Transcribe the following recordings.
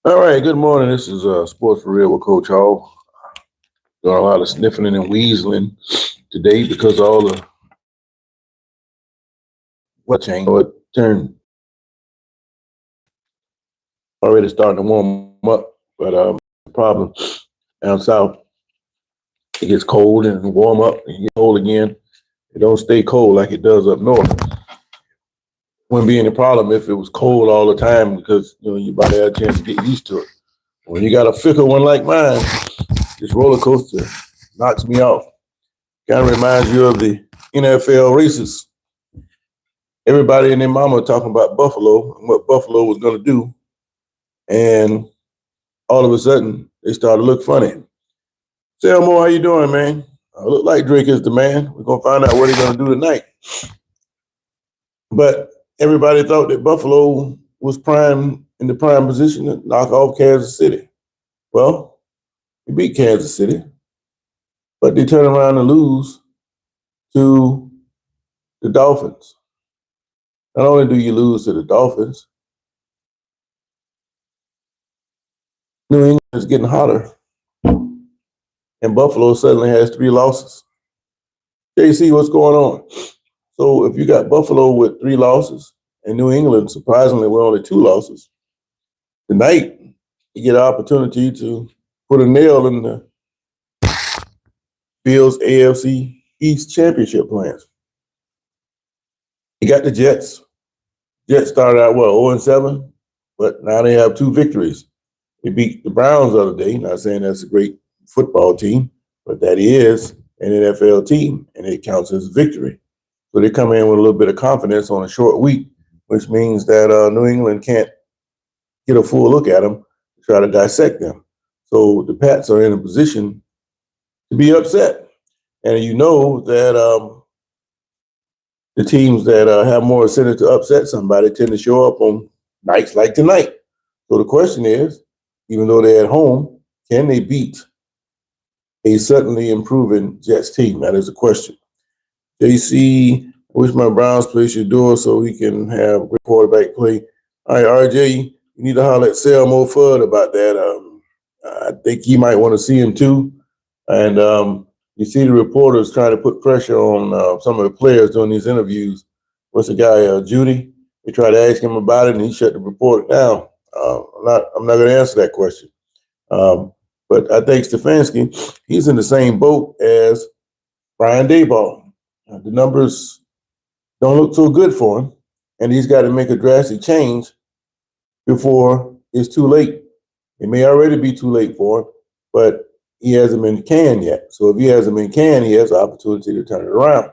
All right, good morning. This is Sports for Real with Coach Hall. Doing a lot of sniffling and wheezling today because all the what change it turned already starting to warm up. But the problem down south, it gets cold and warm up and get cold again. It don't stay cold like it does up north. Wouldn't be any problem if it was cold all the time because you about to have a chance to get used to it. When you got a fickle one like mine, this roller coaster knocks me off. Kind of reminds you of the NFL races. Everybody and their mama talking about Buffalo and what Buffalo was going to do, and all of a sudden they started to look funny. Say, Elmo, how you doing, man? Look like Drake is the man. We're gonna find out what he's gonna do tonight. But everybody thought that Buffalo was prime in the prime position to knock off Kansas City. Well, we beat Kansas City, but they turn around and lose to the Dolphins. Not only do you lose to the Dolphins, New England is getting hotter, and Buffalo suddenly has three losses. JC, what's going on? So if you got Buffalo with three losses and New England, surprisingly, with only two losses, tonight you get an opportunity to put a nail in the Bills AFC East championship plans. You got the Jets. Jets started out, 0-7, but now they have two victories. They beat the Browns the other day. Not saying that's a great football team, but that is an NFL team, and it counts as a victory. So they come in with a little bit of confidence on a short week, which means that New England can't get a full look at them to try to dissect them. So the Pats are in a position to be upset. And you know that the teams that have more incentive to upset somebody tend to show up on nights like tonight. So the question is, even though they're at home, can they beat a suddenly improving Jets team? That is the question. JC, I wish my Browns play Shador so he can have great quarterback play. All right, RJ, you need to holler at Selmo Fudd about that. I think he might want to see him too. And you see the reporters trying to put pressure on some of the players doing these interviews. What's the guy, Judy? They tried to ask him about it, and he shut the reporter down. I'm not going to answer that question. But I think Stefanski, he's in the same boat as Brian Daboll. The numbers don't look so good for him, and he's got to make a drastic change before it's too late. It may already be too late for him, but he hasn't been canned yet. So if he hasn't been canned, he has the opportunity to turn it around.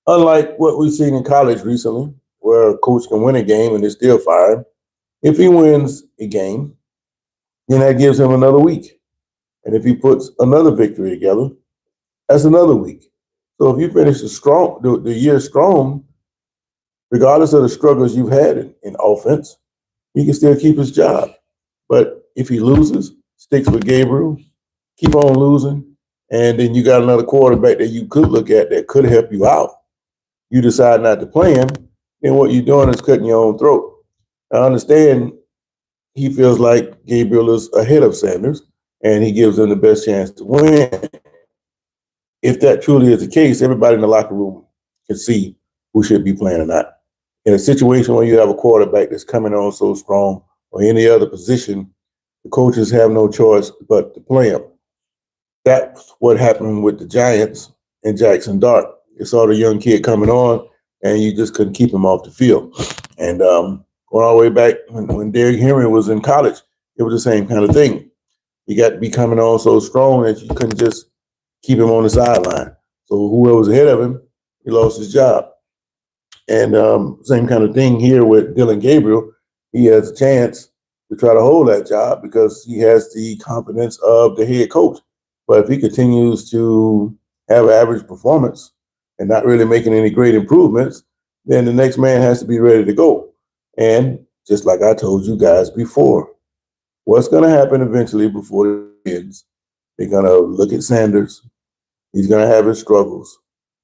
Unlike what we've seen in college recently, where a coach can win a game and they still fire him. If he wins a game, then that gives him another week. And if he puts another victory together, that's another week. So if you finish the year strong, regardless of the struggles you've had in offense, he can still keep his job. But if he loses, sticks with Gabriel, keep on losing, and then you got another quarterback that you could look at that could help you out. You decide not to play him, then what you're doing is cutting your own throat. I understand he feels like Gabriel is ahead of Sanders, and he gives them the best chance to win. If that truly is the case, everybody in the locker room can see who should be playing or not. In a situation where you have a quarterback that's coming on so strong, or any other position, the coaches have no choice but to play him. That's what happened with the Giants and Jackson Dart. You saw the young kid coming on, and you just couldn't keep him off the field. And going all the way back when Derrick Henry was in college, it was the same kind of thing. You got to be coming on so strong that you couldn't just keep him on the sideline. So whoever was ahead of him, he lost his job. And same kind of thing here with Dylan Gabriel. He has a chance to try to hold that job because he has the confidence of the head coach. But if he continues to have average performance and not really making any great improvements, then the next man has to be ready to go. And just like I told you guys before, what's going to happen eventually before it ends? They're going to look at Sanders. He's going to have his struggles.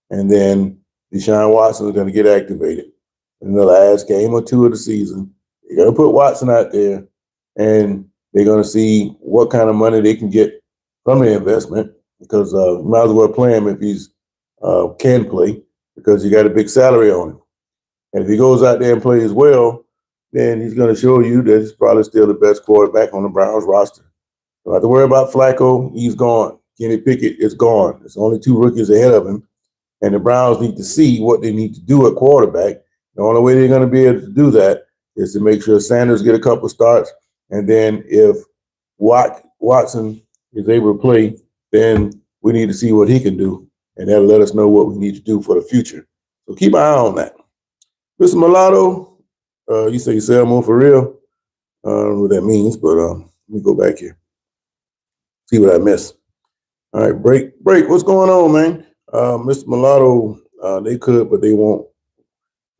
And then Deshaun Watson is going to get activated in the last game or two of the season. They're going to put Watson out there, and They're going to see what kind of money they can get from the investment because you might as well play him if he's can play because you got a big salary on him. And if he goes out there and plays well, then he's going to show you that he's probably still the best quarterback on the Browns roster. Don't have to worry about Flacco. He's gone. Kenny Pickett is gone. There's only two rookies ahead of him. And the Browns need to see what they need to do at quarterback. The only way they're going to be able to do that is to make sure Sanders get a couple starts. And then if Watson is able to play, then we need to see what he can do. And that'll let us know what we need to do for the future. So keep an eye on that. Mr. Mulatto, you say you sell more for real. I don't know what that means, but let me go back here. See what I missed. All right, break. What's going on, man? Mr. Mulatto, they could, but they won't.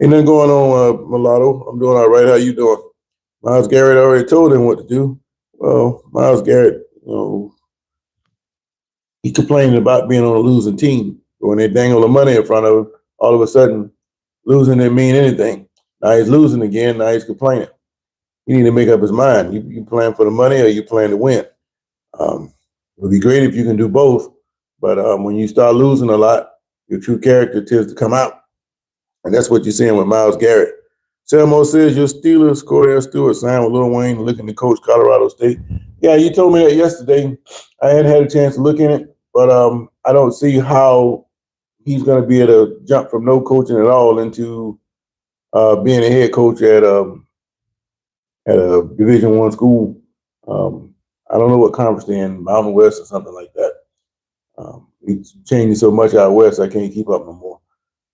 Ain't nothing going on, Mulatto. I'm doing all right. How you doing? Myles Garrett already told him what to do. Well, Myles Garrett, he complained about being on a losing team. But when they dangle the money in front of him, all of a sudden, losing didn't mean anything. Now he's losing again. Now he's complaining. You need to make up his mind. You playing for the money or you playing to win? It would be great if you can do both. But when you start losing a lot, your true character tends to come out. And that's what you're seeing with Myles Garrett. Selmo says your Steelers, Cordell Stewart signed with Lil Wayne looking to coach Colorado State. Yeah, you told me that yesterday. I hadn't had a chance to look in it, but I don't see how he's going to be able to jump from no coaching at all into being a head coach at a Division I school. I don't know what conference they're in, Mountain West or something like that. It's changing so much out west, I can't keep up no more.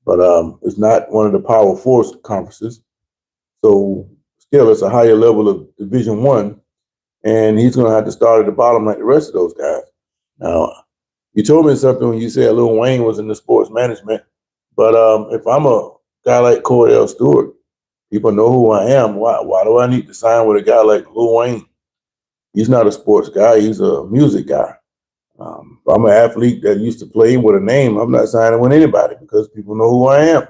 But it's not one of the Power Four conferences. So still, it's a higher level of Division I, and he's going to have to start at the bottom like the rest of those guys. Now, you told me something when you said Lil Wayne was in the sports management, but if I'm a guy like Cordell Stewart, people know who I am. Why do I need to sign with a guy like Lil Wayne? He's not a sports guy. He's a music guy. I'm an athlete that used to play with a name. I'm not signing with anybody because people know who I am.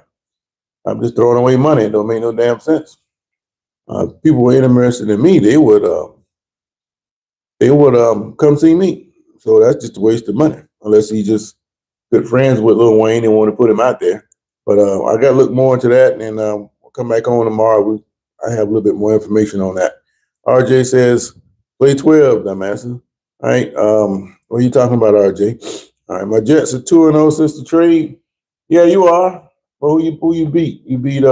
I'm just throwing away money. It don't make no damn sense. People were interested in me. They would come see me. So that's just a waste of money, unless he just good friends with Lil Wayne and want to put him out there. But I got to look more into that, and we'll come back on tomorrow. I have a little bit more information on that. RJ says, play 12, dumbasses. All right. What are you talking about, RJ? All right. My Jets are 2-0 since the trade. Yeah, you are. Well, who you beat? You beat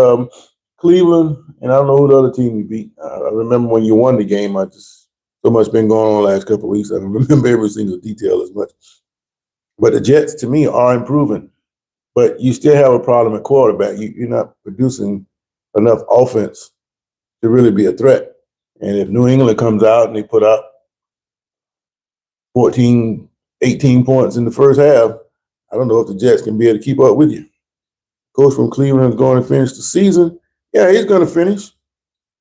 Cleveland, and I don't know who the other team you beat. I remember when you won the game. I just so much been going on the last couple of weeks. I don't remember every single detail as much. But the Jets, to me, are improving. But you still have a problem at quarterback. You're not producing enough offense to really be a threat. And if New England comes out and they put up 14, 18 points in the first half, I don't know if the Jets can be able to keep up with you. Coach from Cleveland is going to finish the season. Yeah, he's going to finish.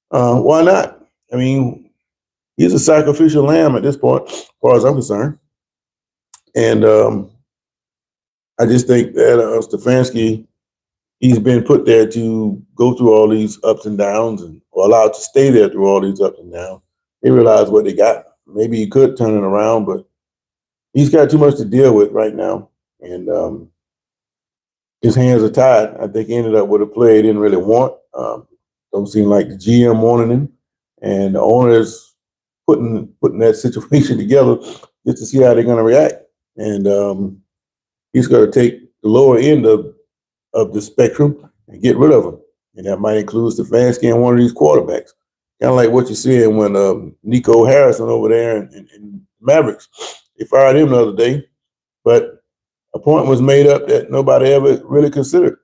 Why not? I mean, he's a sacrificial lamb at this point, as far as I'm concerned. And I just think that Stefanski, he's been put there to go through all these ups and downs or allowed to stay there through all these ups and downs. They realize what they got. Maybe he could turn it around, but he's got too much to deal with right now. And his hands are tied. I think he ended up with a player he didn't really want. Don't seem like the GM wanted him. And the owner's putting that situation together just to see how they're going to react. And he's going to take the lower end of the spectrum and get rid of them. And that might include Stefanski and one of these quarterbacks. Kind of like what you're seeing when Nico Harrison over there in Mavericks. They fired him the other day, but a point was made up that nobody ever really considered.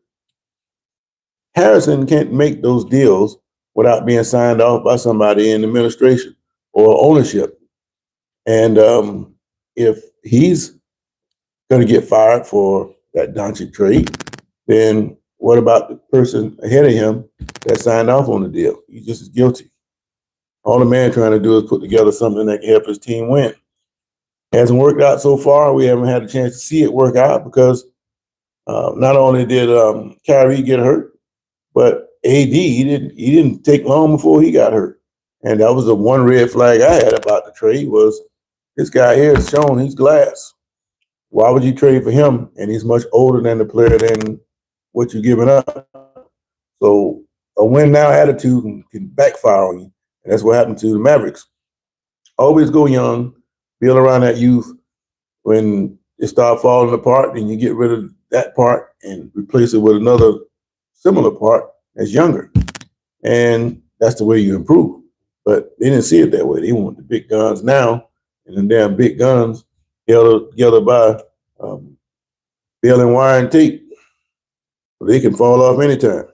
Harrison can't make those deals without being signed off by somebody in administration or ownership. And if he's going to get fired for that Doncic trade, then what about the person ahead of him that signed off on the deal? He's just as guilty. All the man trying to do is put together something that can help his team win. Hasn't worked out so far. We haven't had a chance to see it work out because not only did Kyrie get hurt, but AD he didn't take long before he got hurt. And that was the one red flag I had about the trade was this guy here is shown he's glass. Why would you trade for him? And he's much older than the player than what you're giving up. So a win now attitude can backfire on you. And that's what happened to the Mavericks. Always go young, build around that youth. When it start falling apart, then you get rid of that part and replace it with another similar part that's younger. And that's the way you improve. But they didn't see it that way. They want the big guns now, and the damn big guns held together by bale and wire and tape. So they can fall off anytime.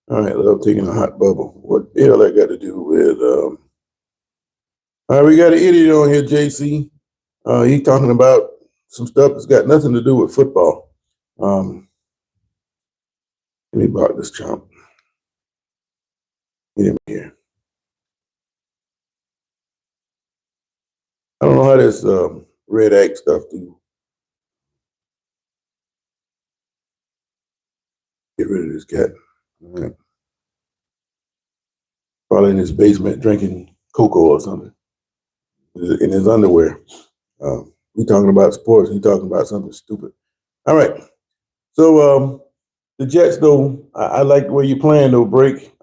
All right, love taking a hot bubble. What the hell that got to do with? All right, we got an idiot on here, JC. He's talking about some stuff that's got nothing to do with football. Let me block this chump. Get him here. I don't know how this red act stuff do. Get rid of this cat. All right. Probably in his basement drinking cocoa or something in his underwear. We talking about sports. He talking about something stupid. All right. So the Jets, though, I like the way you're playing, though, Break.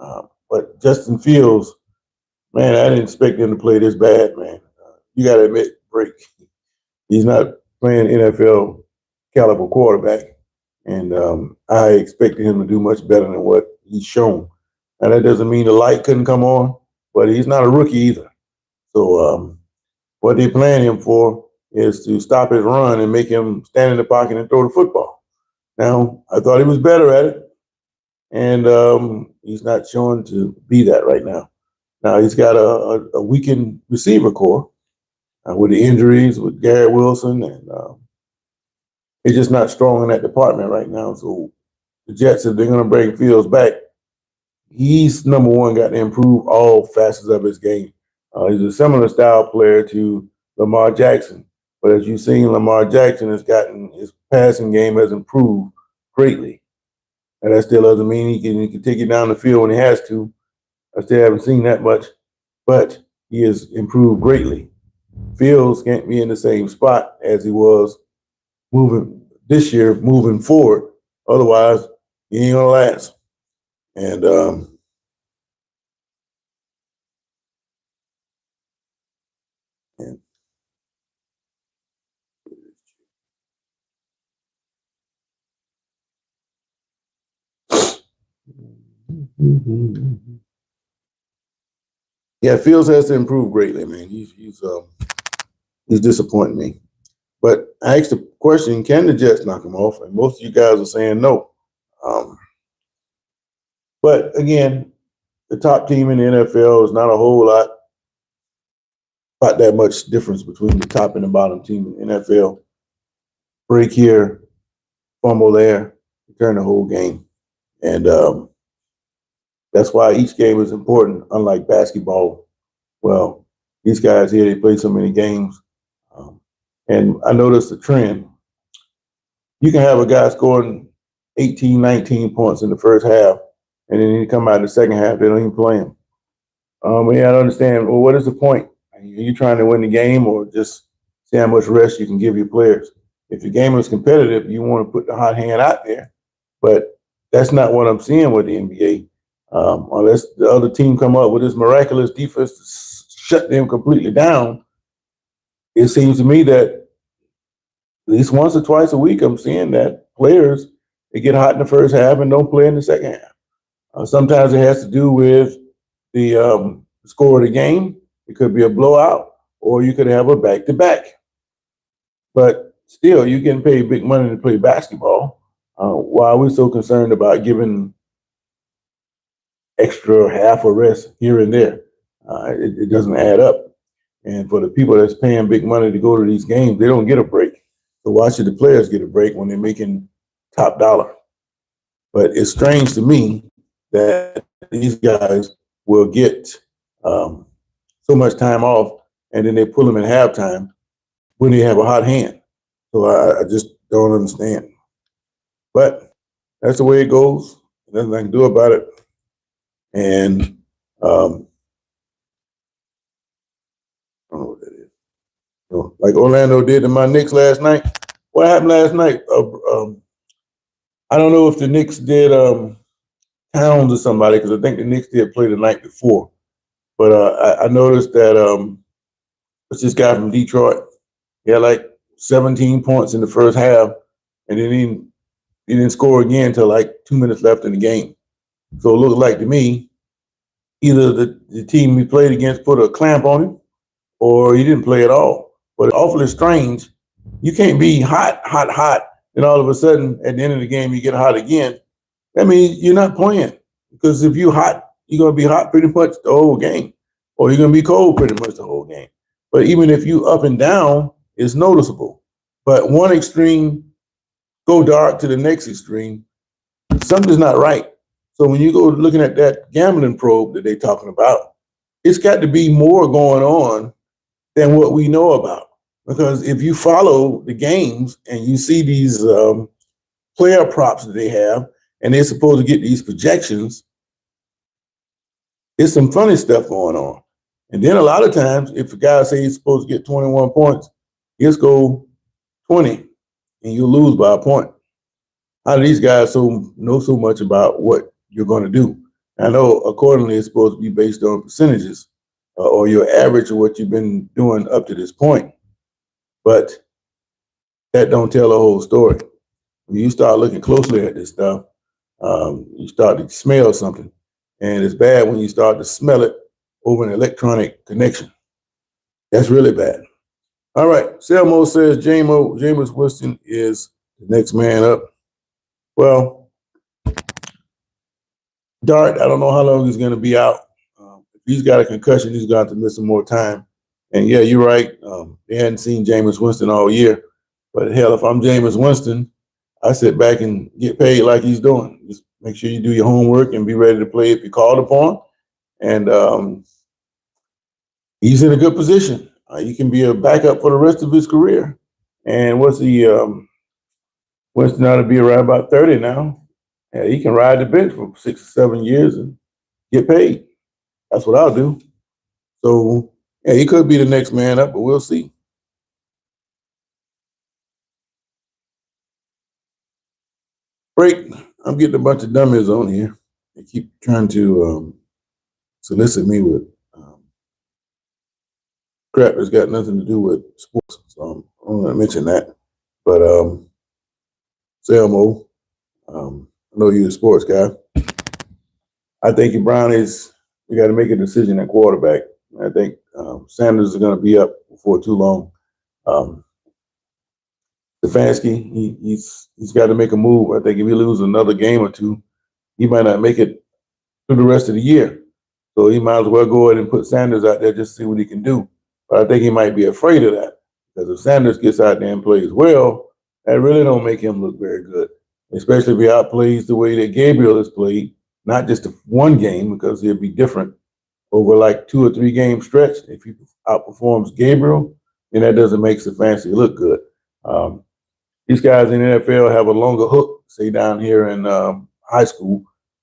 But Justin Fields, man, I didn't expect him to play this bad, man. You got to admit, Break, he's not playing NFL caliber quarterback. And I expected him to do much better than what he's shown. Now, that doesn't mean the light couldn't come on, but he's not a rookie either. So what they plan him for is to stop his run and make him stand in the pocket and throw the football. Now, I thought he was better at it, and he's not showing to be that right now. Now, he's got a weakened receiver core with the injuries with Garrett Wilson, and he's just not strong in that department right now. So the Jets, if they're going to bring Fields back, he's number one, got to improve all facets of his game. He's a similar style player to Lamar Jackson, but as you've seen, Lamar Jackson has gotten his passing game has improved greatly, and that still doesn't mean he can take it down the field when he has to. I still haven't seen that much, but he has improved greatly. Fields can't be in the same spot as he was moving this year, moving forward. Otherwise, he ain't gonna last. And yeah, Fields has to improve greatly, man. He's disappointing me. But I asked the question, can the Jets knock him off? And most of you guys are saying no. But again, the top team in the NFL is not a whole lot, not that much difference between the top and the bottom team in the NFL. Break here, fumble there, return the whole game. And that's why each game is important, unlike basketball. Well, these guys here, they play so many games. And I noticed the trend. You can have a guy scoring 18, 19 points in the first half, and then he come out in the second half, they don't even play him. Yeah, I don't understand. Well, what is the point? Are you trying to win the game or just see how much rest you can give your players? If your game is competitive, you want to put the hot hand out there. But that's not what I'm seeing with the NBA. Unless the other team come up with this miraculous defense to shut them completely down, it seems to me that at least once or twice a week, I'm seeing that players, they get hot in the first half and don't play in the second half. Sometimes it has to do with the score of the game. It could be a blowout, or you could have a back-to-back. But still, you're getting paid big money to play basketball. Why are we so concerned about giving extra half a rest here and there? It doesn't add up. And for the people that's paying big money to go to these games, they don't get a break. So why should the players get a break when they're making top dollar? But it's strange to me that these guys will get so much time off, and then they pull them at halftime when they have a hot hand. So I just don't understand. But that's the way it goes. Nothing I can do about it. And Like Orlando did to my Knicks last night. What happened last night? I don't know if the Knicks did Towns or somebody, because I think the Knicks did play the night before. But I noticed that it's this guy from Detroit. He had like 17 points in the first half, and then he didn't score again until like 2 minutes left in the game. So it looked like to me, either the team he played against put a clamp on him, or he didn't play at all. But it's awfully strange. You can't be hot, hot, hot, and all of a sudden at the end of the game you get hot again. That means you're not playing, because if you're hot, you're gonna be hot pretty much the whole game, or you're gonna be cold pretty much the whole game. But even if you up and down, it's noticeable. But one extreme go dark to the next extreme, something's not right. So when you go looking at that gambling probe that they're talking about, it's got to be more going on than what we know about. Because if you follow the games and you see these player props that they have, and they're supposed to get these projections, there's some funny stuff going on. And then a lot of times, if a guy says he's supposed to get 21 points, he'll go 20, and you lose by a point. How do these guys know so much about what you're going to do? I know accordingly it's supposed to be based on percentages or your average of what you've been doing up to this point, but that don't tell the whole story. When you start looking closely at this stuff, you start to smell something, and it's bad when you start to smell it over an electronic connection. That's really bad. All right, Selmo says Jameis Winston is the next man up. Well, Dart, I don't know how long he's going to be out. If he's got a concussion, he's going to miss some more time. And yeah, you're right. They hadn't seen Jameis Winston all year. But hell, if I'm Jameis Winston, I sit back and get paid like he's doing. Just make sure you do your homework and be ready to play if you're called upon. And he's in a good position. You can be a backup for the rest of his career. And Winston ought to be around about 30 now. Yeah, he can ride the bench for 6 or 7 years and get paid. That's what I'll do. So, yeah, he could be the next man up, but we'll see. Break. I'm getting a bunch of dummies on here. They keep trying to solicit me with crap that's got nothing to do with sports. So I don't want to mention that. But Selmo, I know you're a sports guy. I think your Brownies, we got to make a decision at quarterback. I think Sanders is going to be up before too long. Stefanski, he's got to make a move. I think if he loses another game or two, he might not make it through the rest of the year. So he might as well go ahead and put Sanders out there just to see what he can do. But I think he might be afraid of that, because if Sanders gets out there and plays well, that really don't make him look very good, especially if he outplays the way that Gabriel has played, not just one game, because he'll be different over like 2 or 3 game stretch. If he outperforms Gabriel, then that doesn't make Stefanski look good. These guys in the NFL have a longer hook, say down here in high school,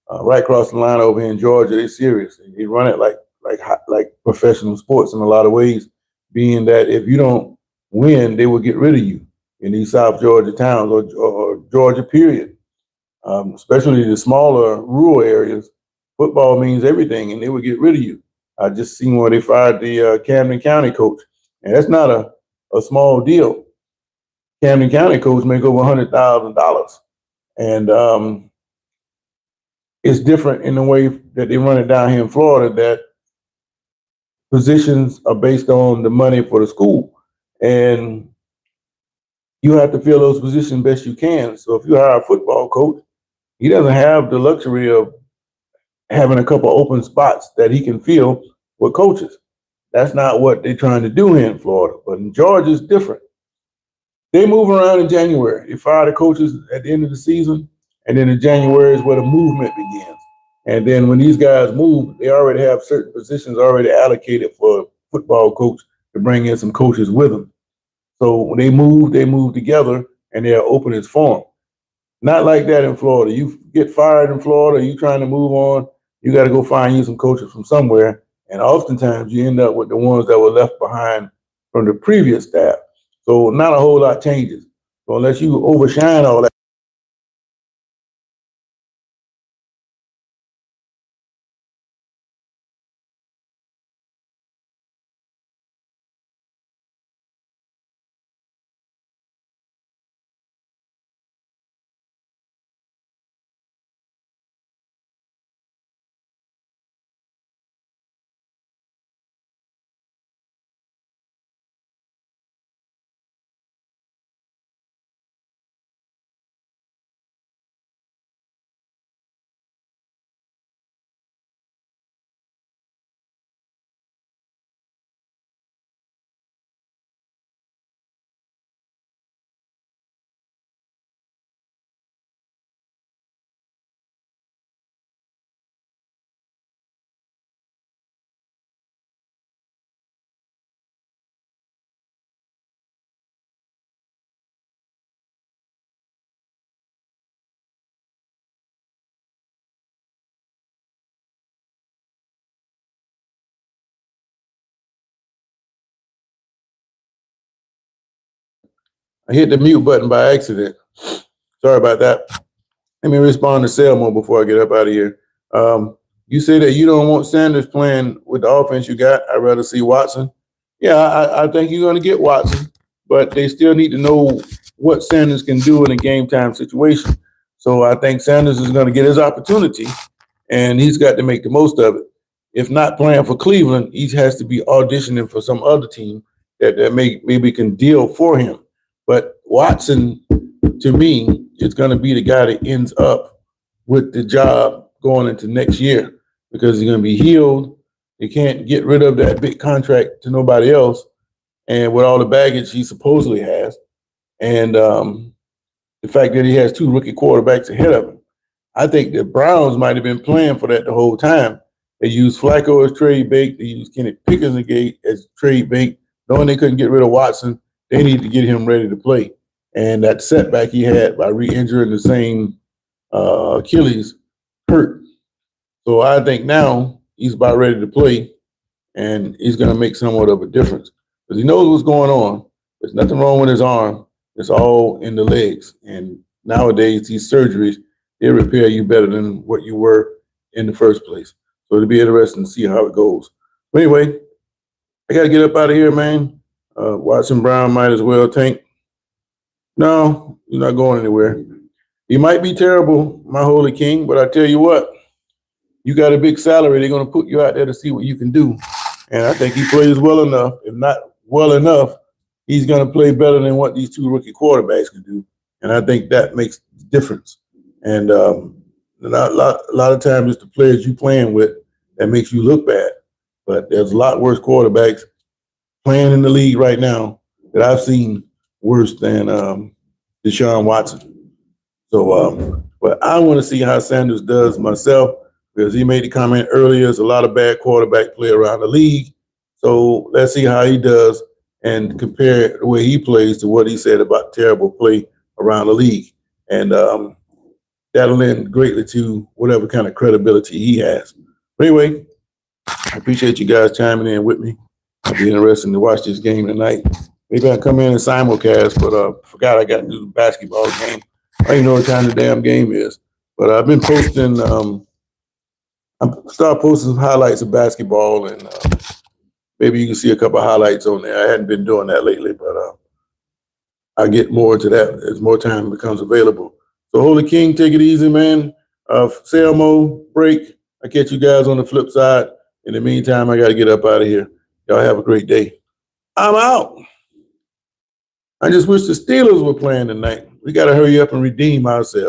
right across the line over here in Georgia. They're serious. They run it like professional sports in a lot of ways, being that if you don't win, they will get rid of you in these South Georgia towns or Georgia period, especially the smaller rural areas. Football means everything, and they would get rid of you. I just seen where they fired the Camden County coach, and that's not a small deal. Camden County coach make over $100,000, and it's different in the way that they run it down here in Florida. That positions are based on the money for the school, and you have to fill those positions best you can. So if you hire a football coach, he doesn't have the luxury of having a couple open spots that he can fill with coaches. That's not what they're trying to do here in Florida. But in Georgia, it's different. They move around in January. They fire the coaches at the end of the season, and then in January is where the movement begins. And then when these guys move, they already have certain positions already allocated for a football coach to bring in some coaches with them. So when they move together, and they're open as form. Not like that in Florida. You get fired in Florida, you trying to move on, you got to go find you some coaches from somewhere. And oftentimes you end up with the ones that were left behind from the previous staff. So not a whole lot changes. So unless you overshine all that. I hit the mute button by accident. Sorry about that. Let me respond to Selma before I get up out of here. You say that you don't want Sanders playing with the offense you got. I'd rather see Watson. Yeah, I think you're going to get Watson, but they still need to know what Sanders can do in a game time situation. So I think Sanders is going to get his opportunity, and he's got to make the most of it. If not playing for Cleveland, he has to be auditioning for some other team that maybe can deal for him. But Watson, to me, is going to be the guy that ends up with the job going into next year because he's going to be healed. They can't get rid of that big contract to nobody else, and with all the baggage he supposedly has, and the fact that he has two rookie quarterbacks ahead of him. I think the Browns might have been playing for that the whole time. They used Flacco as trade bait. They used Kenny Pickens as trade bait. Knowing they couldn't get rid of Watson, they need to get him ready to play. And that setback he had by re-injuring the same Achilles hurt. So I think now he's about ready to play, and he's going to make somewhat of a difference because he knows what's going on. There's nothing wrong with his arm. It's all in the legs. And nowadays, these surgeries, they repair you better than what you were in the first place. So it'll be interesting to see how it goes. But anyway, I got to get up out of here, man. Watson Brown might as well tank. No, he's not going anywhere. He might be terrible, my holy king, but I tell you what, you got a big salary. They're going to put you out there to see what you can do. And I think he plays well enough. If not well enough, he's going to play better than what these two rookie quarterbacks can do. And I think that makes the difference. And a lot of times it's the players you playing with that makes you look bad. But there's a lot worse quarterbacks playing in the league right now that I've seen worse than Deshaun Watson. So, but I want to see how Sanders does myself because he made the comment earlier. There's a lot of bad quarterback play around the league. So let's see how he does and compare the way he plays to what he said about terrible play around the league. And that'll lend greatly to whatever kind of credibility he has. But anyway, I appreciate you guys chiming in with me. It'll be interesting to watch this game tonight. Maybe I'll come in and simulcast, but forgot I got to do the basketball game. I don't even know what time the damn game is. But I've been posting, I started posting some highlights of basketball, and maybe you can see a couple of highlights on there. I hadn't been doing that lately, but I'll get more into that as more time becomes available. So, Holy King, take it easy, man. Selmo, break. I'll catch you guys on the flip side. In the meantime, I got to get up out of here. Y'all have a great day. I'm out. I just wish the Steelers were playing tonight. We got to hurry up and redeem ourselves.